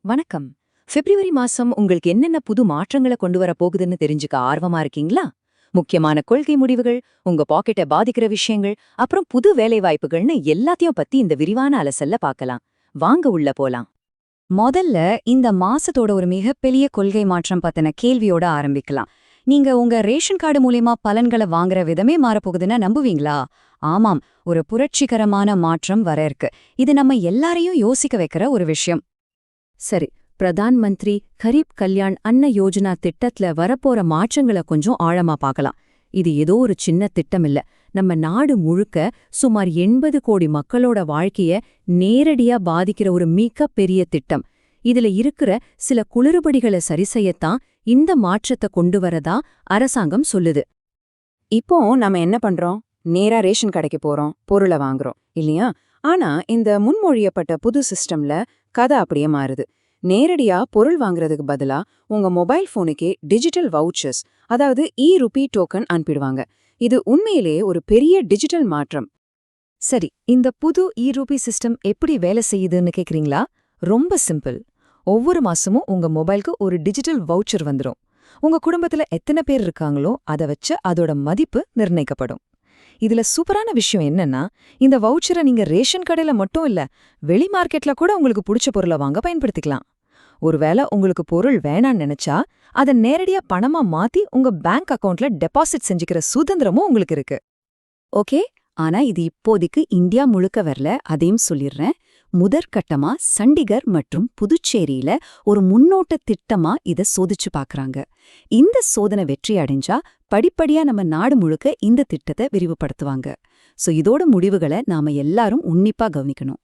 வணக்கம். பிப்ரவரி மாசம் உங்களுக்கு என்னென்ன புது மாற்றங்களை கொண்டு வர போகுதுன்னு தெரிஞ்சுக்க ஆர்வமா இருக்கீங்களா? முக்கியமான கொள்கை முடிவுகள், உங்க பாக்கெட்டை பாதிக்கிற விஷயங்கள், அப்புறம் புது வேலை வாய்ப்புகள்னு எல்லாத்தையும் பத்தி இந்த விரிவான அலசல்ல பார்க்கலாம். வாங்க உள்ள போலாம். முதல்ல இந்த மாசத்தோட ஒரு மிகப்பெரிய கொள்கை மாற்றம் பத்தின கேள்வியோட ஆரம்பிக்கலாம். நீங்க உங்க ரேஷன் கார்டு மூலியமா பலன்களை வாங்குற விதமே மாறப்போகுதுன்னா நம்புவீங்களா? ஆமாம், ஒரு புரட்சிகரமான மாற்றம் வர இருக்கு. இது நம்ம எல்லாரையும் யோசிக்க வைக்கிற ஒரு விஷயம். சரி, பிரதான் மந்திரி கரீப் கல்யாண் அன்ன யோஜனா திட்டத்துல வரப்போற மாற்றங்களை கொஞ்சம் ஆழமா பார்க்கலாம். இது ஏதோ ஒரு சின்ன திட்டம் இல்ல. நம்ம நாடு முழுக்க சுமார் 80 கோடி மக்களோட வாழ்க்கைய நேரடியா பாதிக்கிற ஒரு மிக பெரிய திட்டம். இதுல இருக்கிற சில குளறுபடிகளை சரிசெய்யத்தான் இந்த மாற்றத்தை கொண்டு வரதா அரசாங்கம் சொல்லுது. இப்போ நாம என்ன பண்றோம்? நேரா ரேஷன் கடைக்கு போறோம், பொருளை வாங்குறோம் இல்லையா? ஆனா இந்த முன்மொழியப்பட்ட புது சிஸ்டம்ல கதை அப்படியே மாறுது. நேரடியா பொருள் வாங்குறதுக்கு பதிலா உங்க மொபைல் போனுக்கே டிஜிட்டல் வவுச்சர்ஸ், அதாவது ருபி டோக்கன் அனுப்பிடுவாங்க. இது உண்மையிலேயே ஒரு பெரிய டிஜிட்டல் மாற்றம். சரி, இந்த புது ரூபி சிஸ்டம் எப்படி வேலை செய்யுதுன்னு கேக்குறீங்களா? ரொம்ப சிம்பிள். ஒவ்வொரு மாசமும் உங்க மொபைலுக்கு ஒரு டிஜிட்டல் வவுச்சர் வந்துடும். உங்க குடும்பத்துல எத்தனை பேர் இருக்காங்களோ அதை வச்சு அதோட மதிப்பு நிர்ணயிக்கப்படும். இதுல சூப்பரான விஷயம் என்னன்னா, இந்த வவுச்சரை நீங்க ரேஷன் கடையில மட்டும் இல்ல, வெளி மார்க்கெட்ல கூட உங்களுக்கு பிடிச்ச பொருளை வாங்க பயன்படுத்திக்கலாம். ஒருவேளை உங்களுக்கு பொருள் வேணான்னு நினைச்சா அதை நேரடியா பணமா மாத்தி உங்க பேங்க் அக்கவுண்ட்ல டெபாசிட் செஞ்சுக்கிற சுதந்திரமும் உங்களுக்கு இருக்கு. ஓகே, ஆனா இது இப்போதைக்கு இந்தியா முழுக்க வரல, அதையும் சொல்லிடுறேன். முதற்கட்டமா சண்டிகர் மற்றும் புதுச்சேரியில ஒரு முன்னோட்ட திட்டமா இத சோதிச்சு பாக்குறாங்க. இந்த சோதனை வெற்றி அடைஞ்சா படிப்படியா நம்ம நாடு முழுக்க இந்த திட்டத்தை விரிவுபடுத்துவாங்க. சோ இதோட முடிவுகளை நாம எல்லாரும் உன்னிப்பா கவனிக்கணும்.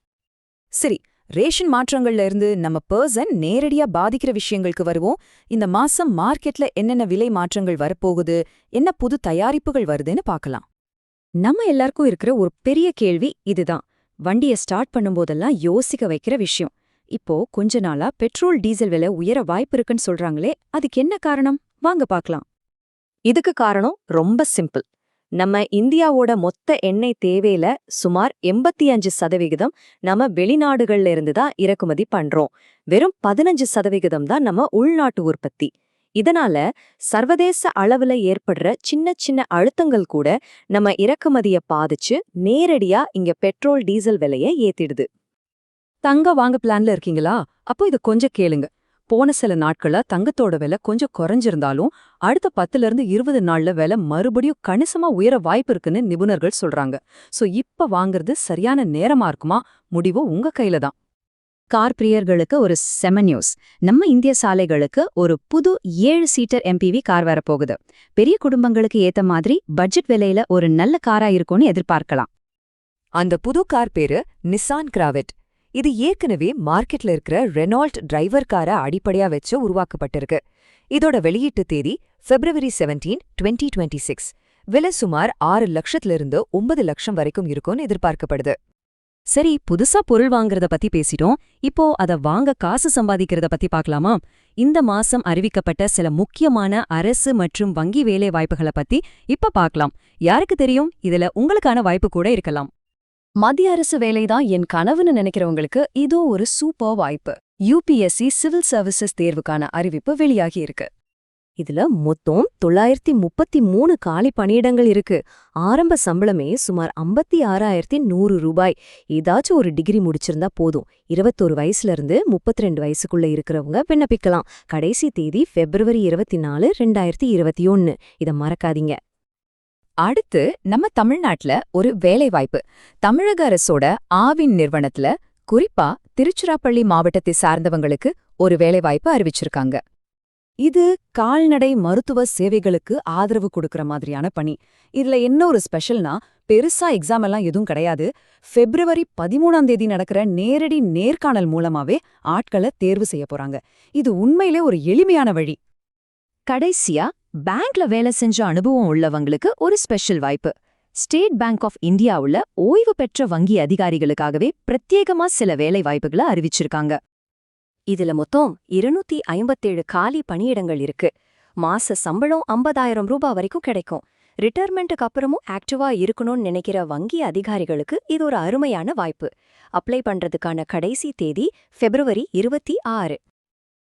சரி, ரேஷன் மாற்றங்கள்ல இருந்து நம்ம பர்சன் நேரடியா பாதிக்கிற விஷயங்களுக்கு வருவோம். இந்த மாசம் மார்க்கெட்ல என்னென்ன விலை மாற்றங்கள் வரப்போகுது, என்ன புது தயாரிப்புகள் வருதுன்னு பார்க்கலாம். நம்ம எல்லாருக்கும் இருக்கிற ஒரு பெரிய கேள்வி இதுதான். வண்டியை ஸ்டார்ட் பண்ணும்போதெல்லாம் யோசிக்க வைக்கிற விஷயம். இப்போ கொஞ்ச நாளா பெட்ரோல் டீசல் விலை உயர வாய்ப்பு இருக்குன்னு சொல்றாங்களே, அதுக்கு என்ன காரணம்? வாங்க பார்க்கலாம். இதுக்கு காரணம் ரொம்ப சிம்பிள். நம்ம இந்தியாவோட மொத்த எண்ணெய் தேவையில சுமார் 85% நம்ம வெளிநாடுகள்ல இருந்து தான் இறக்குமதி பண்றோம். வெறும் 15% தான் நம்ம உள்நாட்டு உற்பத்தி. இதனால சர்வதேச அளவுல ஏற்படுற சின்ன சின்ன அழுத்தங்கள் கூட நம்ம இறக்குமதிய பாதிச்சு நேரடியா இங்க பெட்ரோல் டீசல் விலைய ஏத்திடுது. தங்க வாங்க பிளான்ல இருக்கீங்களா? அப்போ இது கொஞ்சம் கேளுங்க. போன சில நாட்களா தங்கத்தோட விலை கொஞ்சம் குறைஞ்சிருந்தாலும் அடுத்த 10-20 நாள்ல விலை மறுபடியும் கணிசமா உயர வாய்ப்பு இருக்குன்னு நிபுணர்கள் சொல்றாங்க. சோ இப்ப வாங்குறது சரியான நேரமா இருக்குமா? முடிவு உங்க கையில தான். கார் பிரியர்களுக்கு ஒரு செம நியூஸ். நம்ம இந்திய சாலைகளுக்கு ஒரு புது 7 சீட்டர் எம்பிவி கார் வரப்போகுது. பெரிய குடும்பங்களுக்கு ஏத்த மாதிரி பட்ஜெட் விலையில ஒரு நல்ல காரா இருக்கும்னு எதிர்பார்க்கலாம். அந்த புது கார் பேரு நிசான் கிராவிட். இது ஏற்கனவே மார்க்கெட்ல இருக்கிற ரெனால்ட் டிரைவர் காரை அடிப்படையா வச்சு உருவாக்கப்பட்டிருக்கு. இதோட வெளியீட்டு தேதி February 17, 2026. விலை சுமார் 6 லட்சத்திலிருந்து 9 லட்சம் வரைக்கும் இருக்கும்னு எதிர்பார்க்கப்படுது. சரி, புதுசா பொருள் வாங்குறத பத்தி பேசிட்டோம். இப்போ அத வாங்க காசு சம்பாதிக்கிறத பத்தி பார்க்கலாமா? இந்த மாசம் அறிவிக்கப்பட்ட சில முக்கியமான அரசு மற்றும் வங்கி வேலை வாய்ப்புகளை பத்தி இப்ப பார்க்கலாம். யாருக்கு தெரியும், இதுல உங்களுக்கான வாய்ப்பு கூட இருக்கலாம். மத்திய அரசு வேலைதான் என் கனவுன்னு நினைக்கிறவங்களுக்கு இதோ ஒரு சூப்பர் வாய்ப்பு. UPSC சிவில் சர்வீசஸ் தேர்வுக்கான அறிவிப்பு வெளியாகி இருக்கு. இதுல மொத்தம் 933 காலி பணியிடங்கள் இருக்கு. ஆரம்ப சம்பளமே சுமார் 56,100 ரூபாய். ஏதாச்சும் ஒரு டிகிரி முடிச்சிருந்தா போதும். 21 வயசுல இருந்து 32 வயசுக்குள்ள இருக்கிறவங்க விண்ணப்பிக்கலாம். கடைசி தேதி February 24, 2021. இத மறக்காதீங்க. அடுத்து நம்ம தமிழ்நாட்டுல ஒரு வேலைவாய்ப்பு. தமிழக அரசோட ஆவின் நிறுவனத்துல குறிப்பா திருச்சிராப்பள்ளி மாவட்டத்தை சார்ந்தவங்களுக்கு ஒரு வேலைவாய்ப்பு அறிவிச்சிருக்காங்க. இது கால்நடை மருத்துவ சேவைகளுக்கு ஆதரவு கொடுக்கற மாதிரியான பணி. இதுல என்ன ஒரு ஸ்பெஷல்னா, பெருசா எக்ஸாம் எல்லாம் எதுவும் கிடையாது. February 13 நடக்கிற நேரடி நேர்காணல் மூலமாவே ஆட்களை தேர்வு செய்ய போறாங்க. இது உண்மையிலே ஒரு எளிமையான வழி. கடைசியா பேங்க்ல வேலை செஞ்ச அனுபவம் உள்ளவங்களுக்கு ஒரு ஸ்பெஷல் வாய்ப்பு. ஸ்டேட் பேங்க் ஆஃப் இந்தியாவுல ஓய்வு பெற்ற வங்கி அதிகாரிகளுக்காகவே பிரத்யேகமா சில வேலை வாய்ப்புகளை அறிவிச்சிருக்காங்க. இதுல மொத்தம் 257 காலி பணியிடங்கள் இருக்கு. மாச சம்பளம் 50,000 ரூபாய் வரைக்கும் கிடைக்கும். ரிட்டையர்மெண்ட்டுக்கு அப்புறமும் ஆக்டிவா இருக்கணும்னு நினைக்கிற வங்கி அதிகாரிகளுக்கு இது ஒரு அருமையான வாய்ப்பு. அப்ளை பண்றதுக்கான கடைசி தேதி February 26.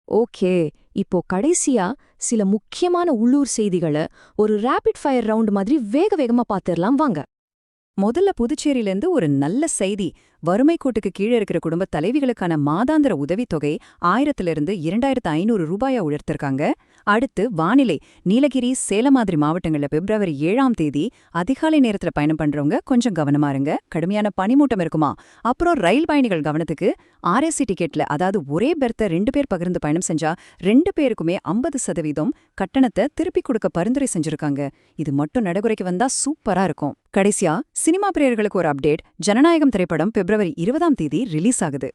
ஓகே, இப்போ கடைசியா சில முக்கியமான உள்ளூர் செய்திகளை ஒரு ரேபிட் ஃபயர் ரவுண்ட் மாதிரி வேக வேகமா பாத்துரலாம் வாங்க. முதல்ல புதுச்சேரியிலேருந்து ஒரு நல்ல செய்தி. வறுமை கோட்டுக்கு கீழே இருக்கிற குடும்ப தலைவிகளுக்கான மாதாந்திர உதவித்தொகை 1000லிருந்து 2500 ரூபாயா உயர்த்திருக்காங்க. அடுத்து வானிலை. நீலகிரி, சேலம் மாதிரி மாவட்டங்கள்ல பிப்ரவரி 7ஆம் தேதி அதிகாலை நேரத்துல பயணம் பண்றவங்க கொஞ்சம் கவனமா இருங்க. கடுமையான பனிமூட்டம் இருக்குமா. அப்புறம் ரயில் பயணிகள் கவனத்துக்கு ஆர்ஏசி டிக்கெட்ல, அதாவது ஒரே பெர்த்தை 2 பேர் பகிர்ந்து பயணம் செஞ்சா 2 பேருக்குமே 50% கட்டணத்தை திருப்பி கொடுக்க பரிந்துரை செஞ்சிருக்காங்க. இது மட்டும் நடைமுறைக்கு வந்தா சூப்பரா இருக்கும். கடைசியா சினிமா பிரியர்களுக்கு ஒரு அப்டேட். ஜனநாயகம் திரைப்படம் பிப்ரவரி 20ஆம் தேதி ரிலீஸ் ஆகுது.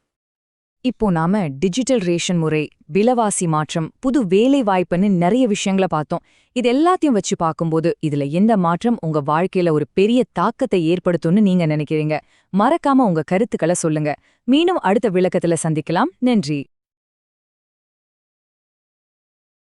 இப்போ நாம டிஜிட்டல் ரேஷன் முறை, விலைவாசி மாற்றம், புது வேலை வாய்ப்புன்னு நிறைய விஷயங்களை பார்த்தோம். இது எல்லாத்தையும் வச்சு பார்க்கும்போது இதுல எந்த மாற்றம் உங்க வாழ்க்கையில ஒரு பெரிய தாக்கத்தை ஏற்படுத்தும்னு நீங்க நினைக்கிறீங்க? மறக்காம உங்க கருத்துக்களை சொல்லுங்க. மீண்டும் அடுத்த விளக்கத்துல சந்திக்கலாம். நன்றி.